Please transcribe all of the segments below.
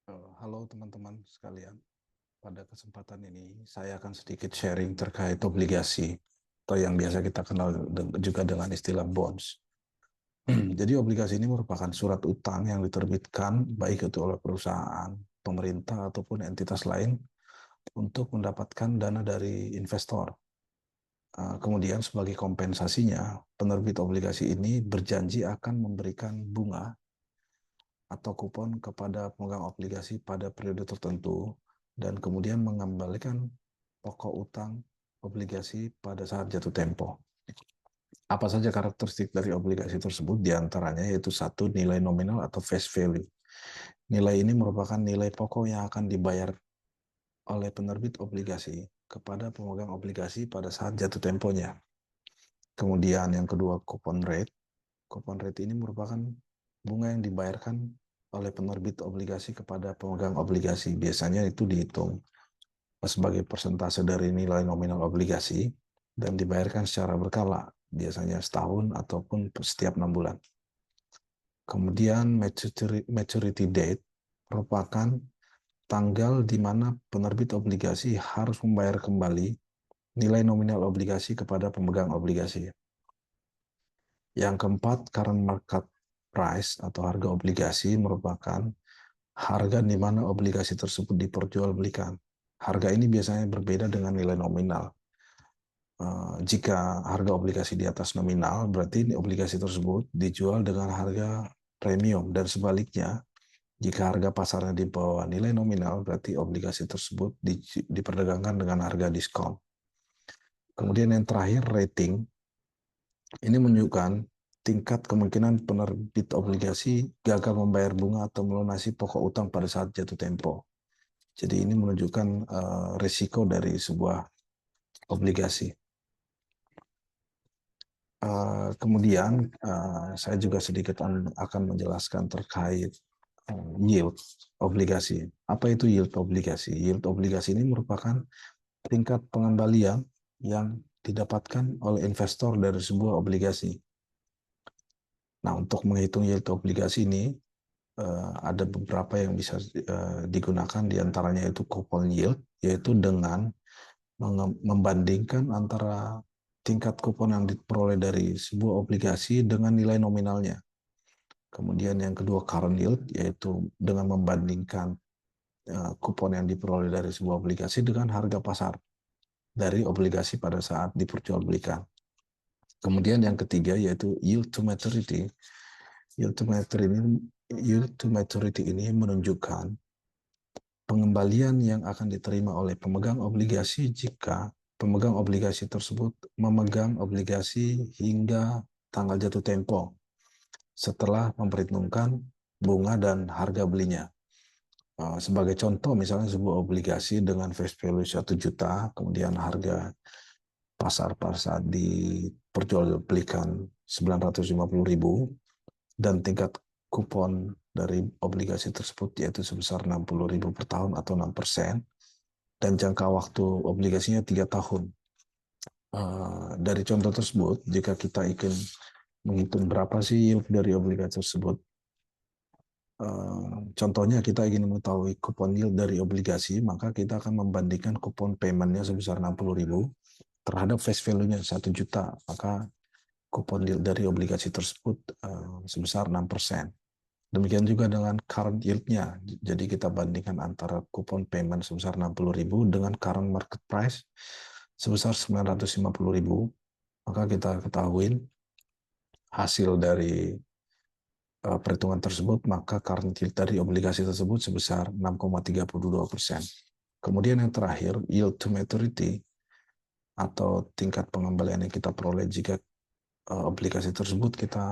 Halo teman-teman sekalian, pada kesempatan ini saya akan sedikit sharing terkait obligasi atau yang biasa kita kenal juga dengan istilah bonds. Jadi obligasi ini merupakan surat utang yang diterbitkan baik itu oleh perusahaan, pemerintah ataupun entitas lain untuk mendapatkan dana dari investor. Kemudian sebagai kompensasinya, penerbit obligasi ini berjanji akan memberikan bunga atau kupon kepada pemegang obligasi pada periode tertentu dan kemudian mengembalikan pokok utang obligasi pada saat jatuh tempo. Apa saja karakteristik dari obligasi tersebut? Di antaranya yaitu satu, nilai nominal atau face value. Nilai ini merupakan nilai pokok yang akan dibayar oleh penerbit obligasi kepada pemegang obligasi pada saat jatuh temponya. Kemudian yang kedua, coupon rate. Coupon rate ini merupakan bunga yang dibayarkan oleh penerbit obligasi kepada pemegang obligasi. Biasanya itu dihitung sebagai persentase dari nilai nominal obligasi dan dibayarkan secara berkala, biasanya setahun ataupun setiap 6 bulan. Kemudian maturity date merupakan tanggal di mana penerbit obligasi harus membayar kembali nilai nominal obligasi kepada pemegang obligasi. Yang keempat, current market price atau harga obligasi merupakan harga di mana obligasi tersebut diperjualbelikan. Harga ini biasanya berbeda dengan nilai nominal. Jika harga obligasi di atas nominal, berarti obligasi tersebut dijual dengan harga premium, dan sebaliknya, jika harga pasarnya di bawah nilai nominal, berarti obligasi tersebut diperdagangkan dengan harga diskon. Kemudian yang terakhir, rating. Ini menunjukkan tingkat kemungkinan penerbit obligasi gagal membayar bunga atau melunasi pokok utang pada saat jatuh tempo. Jadi ini menunjukkan risiko dari sebuah obligasi. Kemudian saya juga sedikit akan menjelaskan terkait yield obligasi. Apa itu yield obligasi? Yield obligasi ini merupakan tingkat pengembalian yang didapatkan oleh investor dari sebuah obligasi. Nah, untuk menghitung yield obligasi ini ada beberapa yang bisa digunakan, diantaranya itu coupon yield, yaitu dengan membandingkan antara tingkat kupon yang diperoleh dari sebuah obligasi dengan nilai nominalnya. Kemudian yang kedua, current yield, yaitu dengan membandingkan kupon yang diperoleh dari sebuah obligasi dengan harga pasar dari obligasi pada saat diperjualbelikan. Kemudian yang ketiga yaitu yield to maturity. Yield to maturity ini menunjukkan pengembalian yang akan diterima oleh pemegang obligasi jika pemegang obligasi tersebut memegang obligasi hingga tanggal jatuh tempo setelah memperhitungkan bunga dan harga belinya. Sebagai contoh, misalnya sebuah obligasi dengan face value 1 juta, kemudian harga pasar pada saat diperjualbelikan 950.000, dan tingkat kupon dari obligasi tersebut yaitu sebesar 60.000 per tahun atau 6%, dan jangka waktu obligasinya 3 tahun. Dari contoh tersebut, jika kita ingin menghitung berapa sih yield dari obligasi tersebut, contohnya kita ingin mengetahui kupon yield dari obligasi, maka kita akan membandingkan kupon paymentnya sebesar 60.000 terhadap face value-nya 1 juta, maka kupon yield dari obligasi tersebut sebesar 6%. Demikian juga dengan current yield-nya. Jadi kita bandingkan antara kupon payment sebesar 60.000 dengan current market price sebesar 950.000, maka kita ketahui hasil dari perhitungan tersebut, maka current yield dari obligasi tersebut sebesar 6,32%. Kemudian yang terakhir, yield to maturity atau tingkat pengembalian yang kita peroleh jika obligasi tersebut kita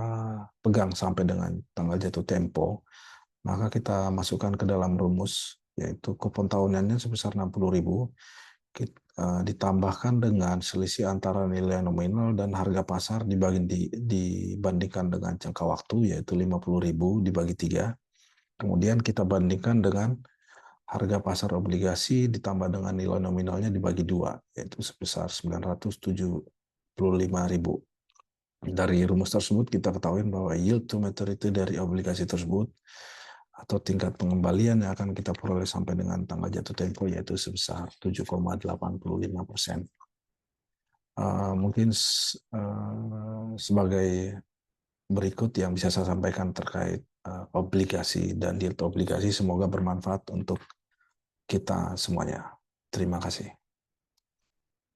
pegang sampai dengan tanggal jatuh tempo, maka kita masukkan ke dalam rumus, yaitu kupon tahunannya sebesar 60.000, ditambahkan dengan selisih antara nilai nominal dan harga pasar dibandingkan dengan jangka waktu, yaitu 50.000 dibagi 3. Kemudian kita bandingkan dengan harga pasar obligasi ditambah dengan nilai nominalnya dibagi 2, yaitu sebesar 975.000. Dari rumus tersebut kita ketahui bahwa yield to maturity dari obligasi tersebut atau tingkat pengembalian yang akan kita peroleh sampai dengan tanggal jatuh tempo yaitu sebesar 7,85%. Mungkin sebagai berikut yang bisa saya sampaikan terkait obligasi dan yield obligasi, semoga bermanfaat untuk kita semuanya. Terima kasih.